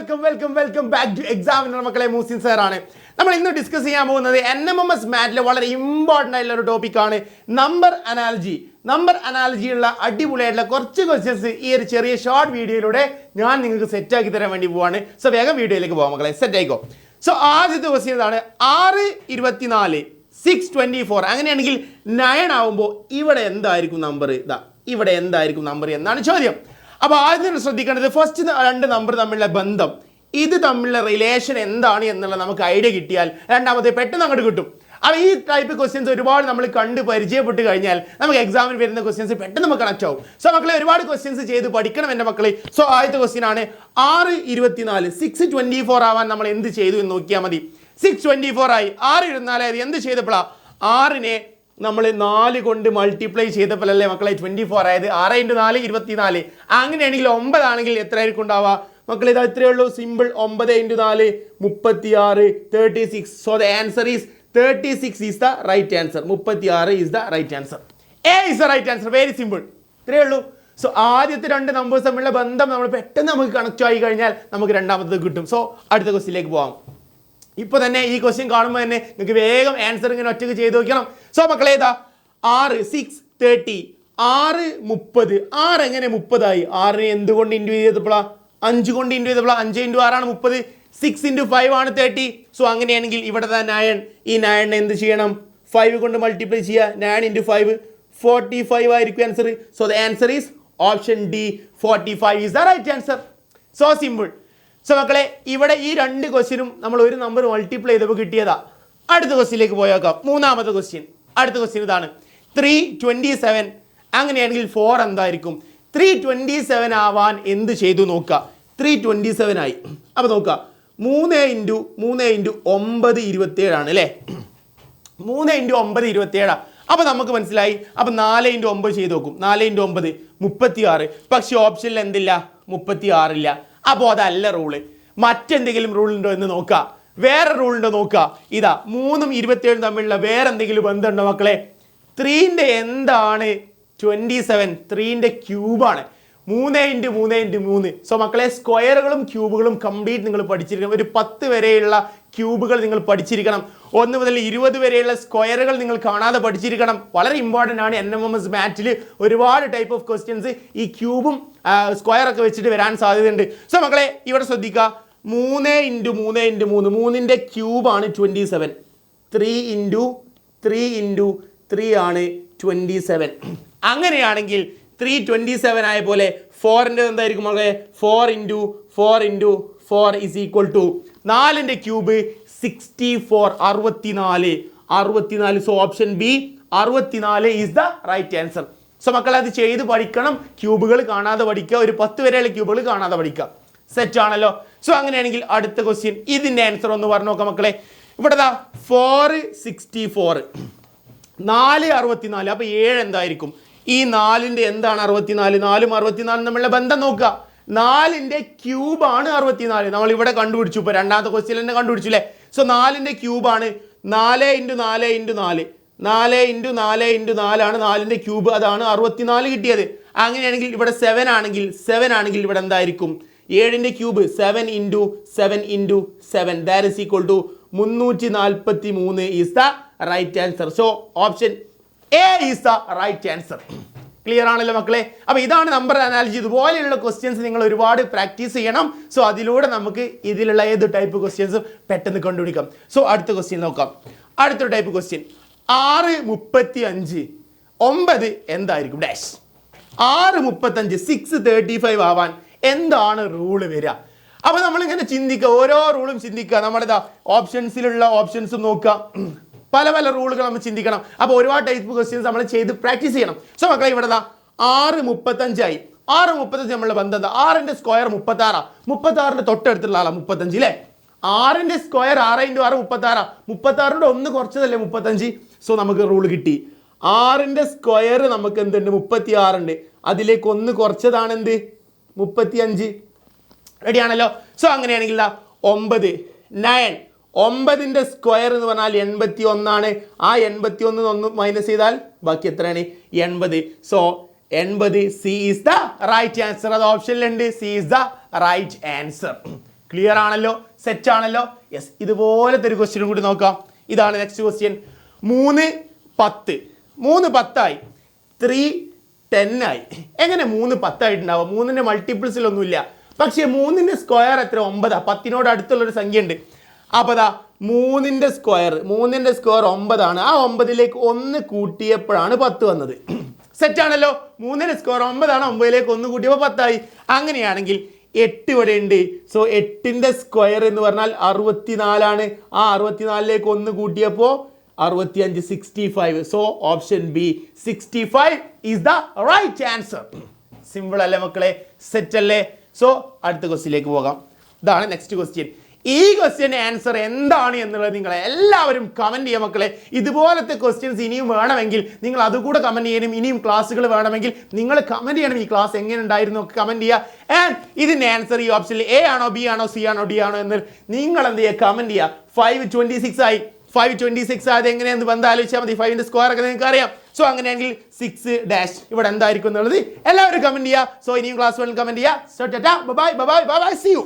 Welcome back to examiner മക്കളെ. മൂസിൻ സാറാണ്. നമ്മൾ ഇന്ന് ഡിസ്കസ് ചെയ്യാൻ പോകുന്നത് NMMS മാറ്റിലെ വളരെ ഇമ്പോർട്ടൻ്റ് ആയിട്ടുള്ള ഒരു ടോപ്പിക്കാണ് നമ്പർ അനാലജിയുള്ള അടിപൊളിയായിട്ടുള്ള കുറച്ച് ക്വസ്റ്റ്യൻസ് ഈ ഒരു ചെറിയ ഷോർട്ട് വീഡിയോയിലൂടെ ഞാൻ നിങ്ങൾക്ക് സെറ്റാക്കി തരാൻ വേണ്ടി പോവാണ്. സോ വേഗം വീഡിയോയിലേക്ക് പോകാം മക്കളെ, സെറ്റ് ആയിക്കോ. സോ ആദ്യത്തെ ക്വസ്റ്റ്യൻ ഇതാണ്, 624 624 അങ്ങനെയാണെങ്കിൽ 9 ആവുമ്പോൾ ഇവിടെ എന്തായിരിക്കും നമ്പർ? ഇവിടെ എന്തായിരിക്കും നമ്പർ എന്നാണ് ചോദ്യം. അപ്പോൾ ആദ്യം ശ്രദ്ധിക്കേണ്ടത് ഫസ്റ്റ് രണ്ട് നമ്പർ തമ്മിലുള്ള ബന്ധം, ഇത് തമ്മിലുള്ള റിലേഷൻ എന്താണ് എന്നുള്ളത് നമുക്ക് ഐഡിയ കിട്ടിയാൽ രണ്ടാമത്തെ പെട്ടെന്ന് അങ്ങോട്ട് കിട്ടും. അപ്പോൾ ഈ ടൈപ്പ് ക്വസ്റ്റ്യൻസ് ഒരുപാട് നമ്മൾ കണ്ട് പരിചയപ്പെട്ട് കഴിഞ്ഞാൽ നമുക്ക് എക്സാമിന് വരുന്ന ക്വസ്റ്റ്യൻസ് പെട്ടെന്ന് നമുക്ക് കണക്ട് ആവും. സോ മക്കളെ ഒരുപാട് ക്വസ്റ്റ്യൻസ് ചെയ്ത് പഠിക്കണം എൻ്റെ മക്കളെ. സോ ആദ്യത്തെ ക്വസ്റ്റ്യൻ ആണ് 624 624 ആവാൻ നമ്മൾ എന്ത് ചെയ്തു എന്ന് നോക്കിയാൽ മതി. 624 ആയി, 624 ആയത് എന്ത് ചെയ്തപ്പോഴാണ്? 6നെ നമ്മൾ 4 കൊണ്ട് മൾട്ടിപ്ലൈ ചെയ്തപ്പോഴല്ലേ മക്കളെ 24 ആയത്. 6 × 4 24. അങ്ങനെയാണെങ്കിൽ 9 ആണെങ്കിൽ എത്ര ആയിരിക്കും ഉണ്ടാവുക മക്കളെ? ഇത് ഇത്രയേ ഉള്ളൂ, simple. 9 × 4 36 36. So the answer is 36 is the right answer. 36 is the right answer. A is the right answer. Very simple, ഇത്രയേ ഉള്ളൂ. സോ ആദ്യത്തെ രണ്ട് നമ്പേഴ്സ് തമ്മിലുള്ള ബന്ധം നമ്മൾ പെട്ടെന്ന് നമുക്ക് കണക്ട് ആയി കഴിഞ്ഞാൽ നമുക്ക് രണ്ടാമത്തത് കിട്ടും. സോ അടുത്ത ക്വസ്റ്റ്യനിലേക്ക് പോകാം. ഇപ്പോൾ തന്നെ ഈ ക്വസ്റ്റ്യൻ കാണുമ്പോൾ തന്നെ നിങ്ങൾക്ക് വേഗം ആൻസർ ഇങ്ങനെ ഒറ്റയ്ക്ക് ചെയ്ത് നോക്കണം. സോ മക്കളെ ഇതാ 6 6 30 6 30. 6 എങ്ങനെ 30 ആയി? 6നെ എന്തുകൊണ്ട് ഇൻറ്റു ചെയ്തപ്പോഴാണ്? 5 കൊണ്ട് ഇൻറ്റു ചെയ്തപ്പോഴാണ്. 5 × 6 ആണ് 30. 6 × 5 ആണ് 30. സോ അങ്ങനെയാണെങ്കിൽ ഇവിടെ 9, ഈ 9നെ എന്ത് ചെയ്യണം? 5 കൊണ്ട് മൾട്ടിപ്ലൈ ചെയ്യുക. 9 × 5 45 ആയിരിക്കും answer. So the answer is option D, 45 is the right answer. So simple. So മക്കളെ ഇവിടെ ഈ രണ്ട് ക്വസ്റ്റ്യനും നമ്മൾ ഒരു നമ്പർ മൾട്ടിപ്ലൈ ചെയ്തപ്പോൾ കിട്ടിയതാ. അടുത്ത ക്വസ്റ്റ്യനിലേക്ക് പോയേക്കാം. മൂന്നാമത്തെ ക്വസ്റ്റ്യൻ. അടുത്ത ക്വസ്റ്റ്യൻ ഇതാണ്, 327 അങ്ങനെയാണെങ്കിൽ 4 എന്തായിരിക്കും? 327 ആവാൻ എന്ത് ചെയ്തു നോക്കുക. 327 ആയി. അപ്പോൾ നോക്കുക, 3 × 9 27 ആണ് അല്ലേ? 3 × 9 27. അപ്പോൾ നമുക്ക് മനസ്സിലായി. അപ്പോൾ 4 × 9 ചെയ്ത് നോക്കും. 4 × 9 36. പക്ഷേ ഓപ്ഷനിൽ എന്തില്ല? 36 ഇല്ല. അപ്പോൾ അതല്ല റൂള്. മറ്റെന്തെങ്കിലും റൂൾ ഉണ്ടോ എന്ന് നോക്കുക. വേറെ റൂൾ ഉണ്ടോ നോക്കുക. ഇതാ 3ഉം 27 തമ്മിലുള്ള വേറെ എന്തെങ്കിലും ബന്ധമുണ്ടോ മക്കളെ? 3ൻ്റെ എന്താണ് 27? 3ൻ്റെ ക്യൂബാണ്. 3 × 3 × 3. സോ മക്കളെ സ്ക്വയറുകളും ക്യൂബുകളും കംപ്ലീറ്റ് നിങ്ങൾ പഠിച്ചിരിക്കണം. ഒരു 10 വരെയുള്ള ക്യൂബുകൾ നിങ്ങൾ പഠിച്ചിരിക്കണം. 1 മുതൽ 20 വരെയുള്ള സ്ക്വയറുകൾ നിങ്ങൾ കാണാതെ പഠിച്ചിരിക്കണം. വളരെ ഇമ്പോർട്ടൻ്റ് ആണ്. NMMS മാറ്റിൽ ഒരുപാട് ടൈപ്പ് ഓഫ് ക്വസ്റ്റ്യൻസ് ഈ ക്യൂബും സ്ക്വയറൊക്കെ വെച്ചിട്ട് വരാൻ സാധ്യതയുണ്ട്. സോ മക്കളെ ഇവിടെ ശ്രദ്ധിക്കുക, 3 × 3 × 3. 3ൻ്റെ ക്യൂബാണ് 27. 3 × 3 × 3 ആണ് 27. അങ്ങനെയാണെങ്കിൽ 327 ആയ പോലെ 4ൻ്റെ എന്തായിരിക്കും മകളെ? 4 × 4 × 4 ഈസ് ഈക്വൽ ടു 4ൻ്റെ cube 64 64. So option B 64 is the right answer. So മക്കളെ അത് ചെയ്ത് പഠിക്കണം. ക്യൂബുകൾ കാണാതെ പഠിക്കുക. ഒരു 10 വരെയുള്ള ക്യൂബുകൾ കാണാതെ പഠിക്കുക. സെറ്റ് ആണല്ലോ. സോ അങ്ങനെയാണെങ്കിൽ അടുത്ത ക്വസ്റ്റ്യൻ, ഇതിൻ്റെ ആൻസർ ഒന്ന് പറഞ്ഞു നോക്കാം മക്കളെ. ഇവിടെ 464 4 64. അപ്പോൾ 7 എന്തായിരിക്കും? ഈ 4ൻ്റെ എന്താണ് 64? 4ഉം 64 തമ്മിലുള്ള ബന്ധം നോക്കുക. 4ൻ്റെ ക്യൂബാണ് 64. നമ്മൾ ഇവിടെ കണ്ടുപിടിച്ചു. ഇപ്പോൾ രണ്ടാമത്തെ ക്വസ്റ്റ്യൻ തന്നെ കണ്ടുപിടിച്ചു അല്ലേ? സോ 4ൻ്റെ ക്യൂബാണ് 4 × 4 × 4. 4 × 4 × 4 ആണ് 4ൻ്റെ ക്യൂബ്. അതാണ് 64 കിട്ടിയത്. അങ്ങനെയാണെങ്കിൽ ഇവിടെ 7 ആണെങ്കിൽ ഇവിടെ എന്തായിരിക്കും? 7ൻ്റെ cube 7 × 7 × 7 that is equal to 343 is the right answer. So option A is the right answer. Clear ആണല്ലോ മക്കളെ? അപ്പോൾ ഇതാണ് നമ്പർ അനാലജി. ഇതുപോലെയുള്ള ക്വസ്റ്റ്യൻസ് നിങ്ങൾ ഒരുപാട് പ്രാക്ടീസ് ചെയ്യണം. സോ അതിലൂടെ നമുക്ക് ഇതിലുള്ള ഏത് ടൈപ്പ് ക്വസ്റ്റ്യൻസും പെട്ടെന്ന് കണ്ടുപിടിക്കാം. സോ അടുത്ത ക്വസ്റ്റ്യൻ നോക്കാം. അടുത്തൊരു ടൈപ്പ് ക്വസ്റ്റ്യൻ, 635 9 എന്തായിരിക്കും ഡാഷ്? 635 635 ആവാൻ എന്താണ് റൂള് വരിക? അപ്പോൾ നമ്മളിങ്ങനെ ചിന്തിക്കുക, ഓരോ റൂളും ചിന്തിക്കുക. നമ്മുടെ ഓപ്ഷൻസിലുള്ള ഓപ്ഷൻസും നോക്കുക. പല റൂളുകൾ നമ്മൾ ചിന്തിക്കണം. അപ്പോൾ ഒരുപാട് ടൈപ്പ് ക്വസ്റ്റ്യൻസ് നമ്മൾ ചെയ്ത് പ്രാക്ടീസ് ചെയ്യണം. സോ മക്കളെ ഇവിടെ 635 ആയി. 635 നമ്മളുടെ ബന്ധം എന്താ? 6ൻ്റെ സ്ക്വയർ 36. 36ൻ്റെ തൊട്ടടുത്തുള്ള ആളാണ് 35 അല്ലേ? 6ൻ്റെ സ്ക്വയർ 6 × 6 36. 36ൻ്റെ 1 കുറച്ചതല്ലേ 35. സോ നമുക്ക് റൂള് കിട്ടി. 6ൻ്റെ സ്ക്വയർ നമുക്ക് എന്തുണ്ട്? 36 ഉണ്ട്. അതിലേക്ക് 1 കുറച്ചതാണ് എന്ത്? 35. റെഡി ആണല്ലോ? സോ അങ്ങനെയാണെങ്കിൽ 9 9. 9ൻ്റെ സ്ക്വയർ എന്ന് പറഞ്ഞാൽ 81 ആണ്. ആ 81 1 മൈനസ് ചെയ്താൽ ബാക്കി എത്രയാണ്? 80. So 80 C is the right answer. അത് ഓപ്ഷനിലുണ്ട്. C is the right answer. Clear ആണല്ലോ, സെറ്റ് ആണല്ലോ? യെസ്. ഇതുപോലത്തെ ഒരു ക്വസ്റ്റ്യനും കൂടി നോക്കാം. ഇതാണ് നെക്സ്റ്റ് ക്വസ്റ്റ്യൻ. 3 10 3 10 ആയി, 3 10 ആയി. എങ്ങനെ 3 10 ആയിട്ടുണ്ടാവുക? 3ന്റെ മൾട്ടിപ്പിൾസിലൊന്നുമില്ല. പക്ഷേ 3ന്റെ സ്ക്വയർ എത്ര? 9. 10നോട് അടുത്തുള്ളൊരു സംഖ്യ ഉണ്ട്. അപ്പോൾ ദാ 3ന്റെ സ്ക്വയർ 9 ആണ്. ആ 9ലേക്ക് 1 കൂട്ടിയപ്പോഴാണ് 10 വന്നത്. സെറ്റ് ആണല്ലോ? 3ന്റെ സ്ക്വയർ 9 ആണ്, 9ലേക്ക് 1 കൂട്ടിയപ്പോൾ 10 ആയി. അങ്ങനെയാണെങ്കിൽ 8 ഇവിടെ ഉണ്ട്. സോ 8ന്റെ സ്ക്വയർ എന്ന് പറഞ്ഞാൽ 64 ആണ്. ആ 64ലേക്ക് 1 കൂട്ടിയപ്പോൾ 65, 65. So option B 65 is the right answer. Simple അല്ലേ മക്കളെ? സെറ്റ് അല്ലേ? സോ അടുത്ത ക്വസ്റ്റ്യനിലേക്ക് പോകാം. ഇതാണ് നെക്സ്റ്റ് ക്വസ്റ്റ്യൻ. ഈ ക്വസ്റ്റ്യൻ്റെ ആൻസർ എന്താണ് എന്നുള്ളത് നിങ്ങൾ എല്ലാവരും കമൻറ്റ് ചെയ്യുക മക്കളെ. ഇതുപോലത്തെ ക്വസ്റ്റ്യൻസ് ഇനിയും വേണമെങ്കിൽ നിങ്ങൾ അതുകൂടെ കമൻറ്റ് ചെയ്യണം. ഇനിയും ക്ലാസ്സുകൾ വേണമെങ്കിൽ നിങ്ങൾ കമൻറ്റ് ചെയ്യണം. ഈ ക്ലാസ് എങ്ങനെ ഉണ്ടായിരുന്നു ഒക്കെ കമൻറ്റ് ചെയ്യുക. ആൻഡ് ഇതിൻ്റെ ആൻസർ ഈ ഓപ്ഷനിൽ എ ആണോ, ബി ആണോ, സി ആണോ, ഡി ആണോ എന്ന് നിങ്ങൾ എന്ത് ചെയ്യുക? കമൻറ്റ് ചെയ്യുക. 526 ആയി. 526 ആയത് എങ്ങനെയാണെന്ന് ബന്ധം ആലോചിച്ചാൽ മതി. 5ന്റെ സ്ക്വയർ ഒക്കെ നിങ്ങൾക്ക് അറിയാം. സോ അങ്ങനെയാണെങ്കിൽ 6 ഇവിടെ എന്തായിരിക്കും എന്നുള്ളത് എല്ലാവരും കമൻറ്റ് ചെയ്യുക. സോ ഇനിയും ക്ലാസ് 1 കമൻറ്റ് ചെയ്യുക. So tata, bye bye, see U.